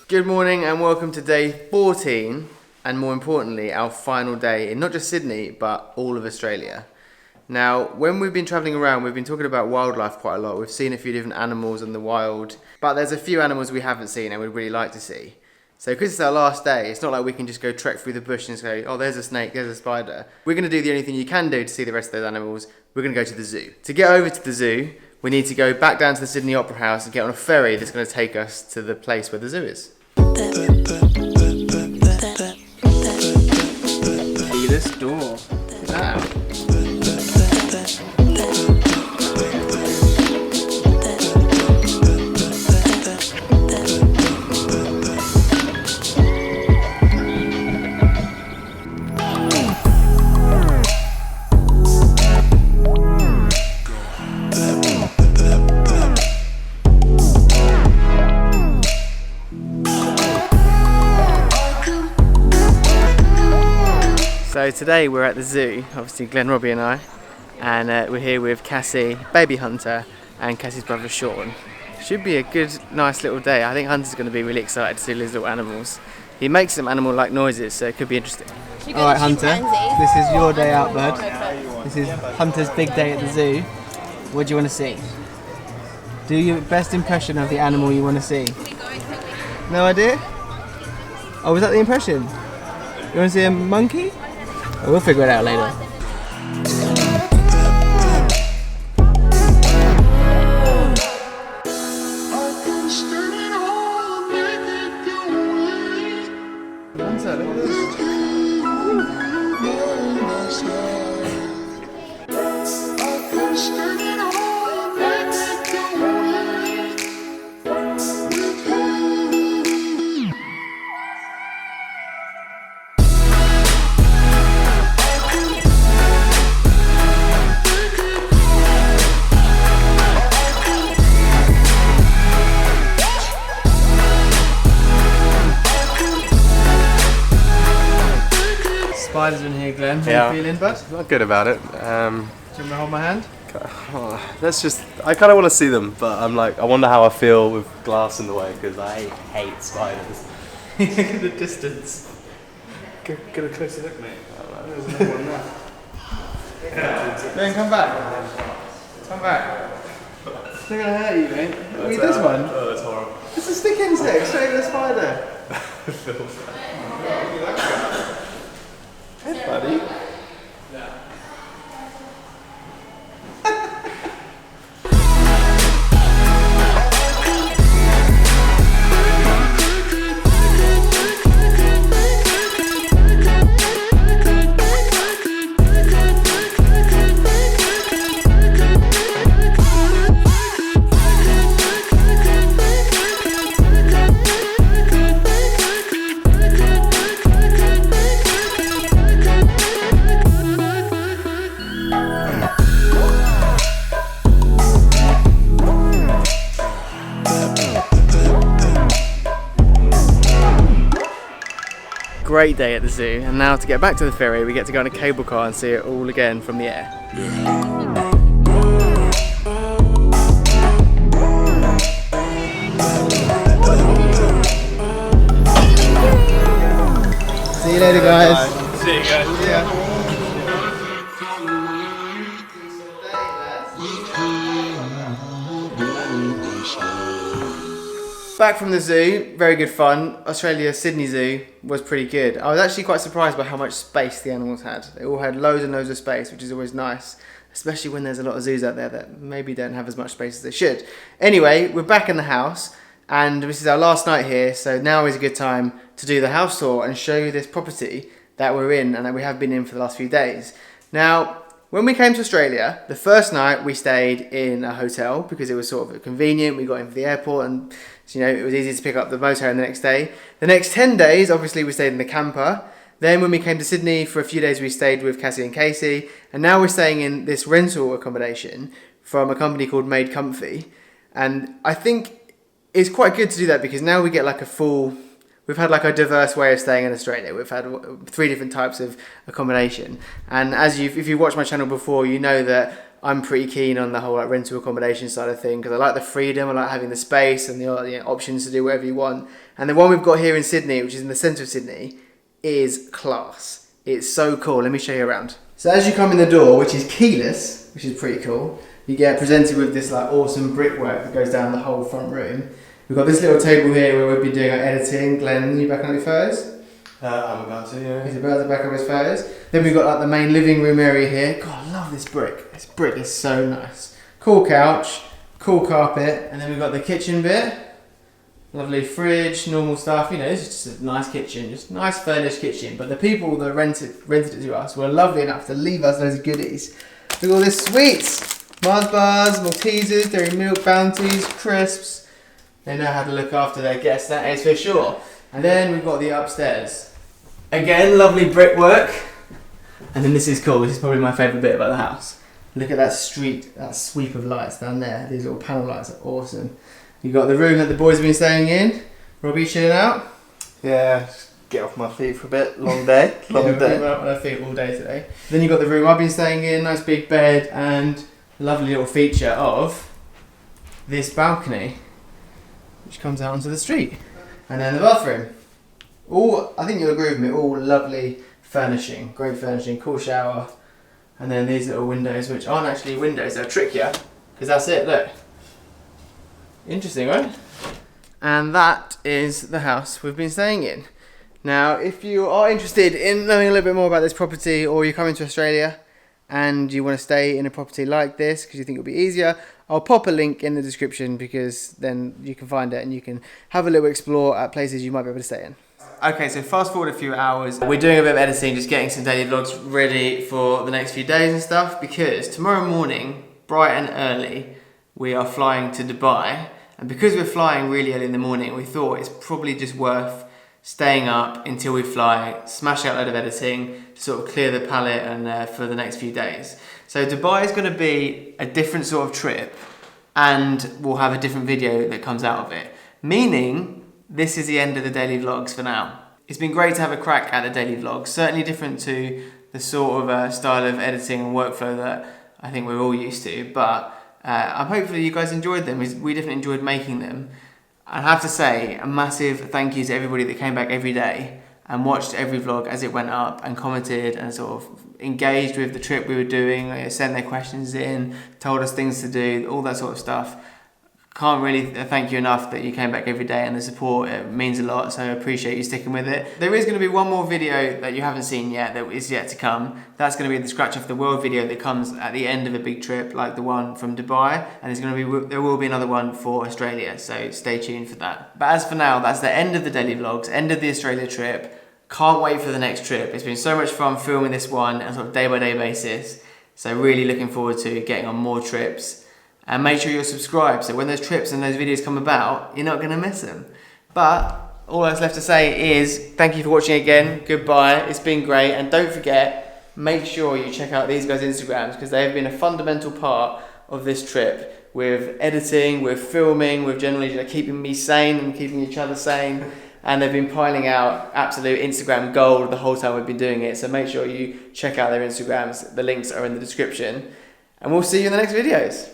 Good morning and welcome to day 14, and more importantly our final day in not just Sydney but all of Australia. Now, when we've been travelling around, we've been talking about wildlife quite a lot. We've seen a few different animals in the wild, but there's a few animals we haven't seen and we'd really like to see. So because it's our last day, it's not like we can just go trek through the bush and say, oh, there's a snake, there's a spider. We're going to do the only thing you can do to see the rest of those animals. We're going to go to the zoo. To get over to the zoo, we need to go back down to the Sydney Opera House and get on a ferry that's going to take us to the place where the zoo is. See this door. Look at that. So today we're at the zoo, obviously Glen, Robbie and I, and we're here with Cassie, baby Hunter, and Cassie's brother Sean. Should be a good, nice little day. I think Hunter's going to be really excited to see these little animals. He makes some animal-like noises, so it could be interesting. Alright Hunter, this is your day out, bud. This is Hunter's big day at the zoo. What do you want to see? Do your best impression of the animal you want to see. No idea? Oh, was that the impression? You want to see a monkey? We'll figure it out later. Hunter, look at this. Spiders in here, Glen. How are you feeling, bud? Not good about it. Do you want to hold my hand? I kind of want to see them, but I'm like, I wonder how I feel with glass in the way because I hate spiders. Look at the distance. Get a closer look, mate. There's another one there. Glen, come back. Come back. It's not going to hurt you, mate. Read this one. Oh, that's horrible. It's a stick insect, straight with a spider. Hey, buddy. Great day at the zoo, and now to get back to the ferry we get to go on a cable car and see it all again from the air. See you later, guys. Bye. See you guys. See ya. Back from the zoo, very good fun. Australia's Sydney Zoo was pretty good. I was actually quite surprised by how much space the animals had. They all had loads and loads of space, which is always nice, especially when there's a lot of zoos out there that maybe don't have as much space as they should. Anyway, we're back in the house, and this is our last night here, so now is a good time to do the house tour and show you this property that we're in and that we have been in for the last few days. Now, when we came to Australia, the first night we stayed in a hotel because it was sort of convenient. We got in for the airport and you know, it was easy to pick up the motorhome the next day. The next 10 days, obviously we stayed in the camper. Then when we came to Sydney for a few days, we stayed with Cassie and Casey. And now we're staying in this rental accommodation from a company called Made Comfy. And I think it's quite good to do that because now we get like a full we've had like a diverse way of staying in Australia. We've had 3 different types of accommodation. And as if you watched my channel before, you know that I'm pretty keen on the whole like rental accommodation side of thing because I like the freedom, I like having the space and the options to do whatever you want. And the one we've got here in Sydney, which is in the centre of Sydney, is class. It's so cool. Let me show you around. So as you come in the door, which is keyless, which is pretty cool, you get presented with this like awesome brickwork that goes down the whole front room. We've got this little table here where we've been doing our editing. Glen, you back on your photos? I'm about to, yeah. He's about to back up his photos. Then we've got like the main living room area here. God, I love this brick. This brick is so nice. Cool couch, cool carpet, and then we've got the kitchen bit. Lovely fridge, normal stuff. You know, it's just a nice kitchen, just nice furnished kitchen. But the people that rented it to us were lovely enough to leave us loads of goodies. Look at all this sweets. Mars bars, Maltesers, dairy milk, bounties, crisps. They know how to look after their guests, that is for sure. And then we've got the upstairs. Again, lovely brickwork. And then this is cool, this is probably my favourite bit about the house. Look at that street, that sweep of lights down there. These little panel lights are awesome. You've got the room that the boys have been staying in. Robbie, chilling out? Yeah, just get off my feet for a bit. Long day. Long yeah, day. We've been out on our feet all day today. Then you've got the room I've been staying in, nice big bed, and lovely little feature of this balcony, which comes out onto the street. And then the bathroom. All, I think you'll agree with me, all lovely furnishing, great furnishing, cool shower. And then these little windows, which aren't actually windows, they're trickier, because that's it, look. Interesting, right? And that is the house we've been staying in. Now, if you are interested in knowing a little bit more about this property, or you're coming to Australia and you want to stay in a property like this because you think it'll be easier, I'll pop a link in the description because then you can find it and you can have a little explore at places you might be able to stay in. Okay, so fast forward a few hours. We're doing a bit of editing, just getting some daily vlogs ready for the next few days and stuff, because tomorrow morning, bright and early, we are flying to Dubai. And because we're flying really early in the morning, we thought it's probably just worth staying up until we fly, smash out a load of editing, to sort of clear the palette and for the next few days. So Dubai is going to be a different sort of trip, and we'll have a different video that comes out of it. Meaning, this is the end of the daily vlogs for now. It's been great to have a crack at the daily vlogs, certainly different to the sort of style of editing and workflow that I think we're all used to, but hopefully you guys enjoyed them. We definitely enjoyed making them. I have to say a massive thank you to everybody that came back every day and watched every vlog as it went up and commented and sort of engaged with the trip we were doing, sent their questions in, told us things to do, all that sort of stuff. Can't really thank you enough that you came back every day, and the support, it means a lot, so I appreciate you sticking with it. There is going to be one more video that you haven't seen yet that is yet to come. That's going to be the Scratch Off the World video that comes at the end of a big trip like the one from Dubai, and there will be another one for Australia, so stay tuned for that. But as for now, that's the end of the daily vlogs, end of the Australia trip. Can't wait for the next trip. It's been so much fun filming this one on a sort of day-by-day basis, so really looking forward to getting on more trips. And make sure you're subscribed, so when those trips and those videos come about, you're not going to miss them. But all that's left to say is thank you for watching again, goodbye, it's been great, and don't forget, make sure you check out these guys' Instagrams, because they have been a fundamental part of this trip, with editing, with filming, with generally keeping me sane and keeping each other sane, and they've been piling out absolute Instagram gold the whole time we've been doing it, so make sure you check out their Instagrams, the links are in the description, and we'll see you in the next videos.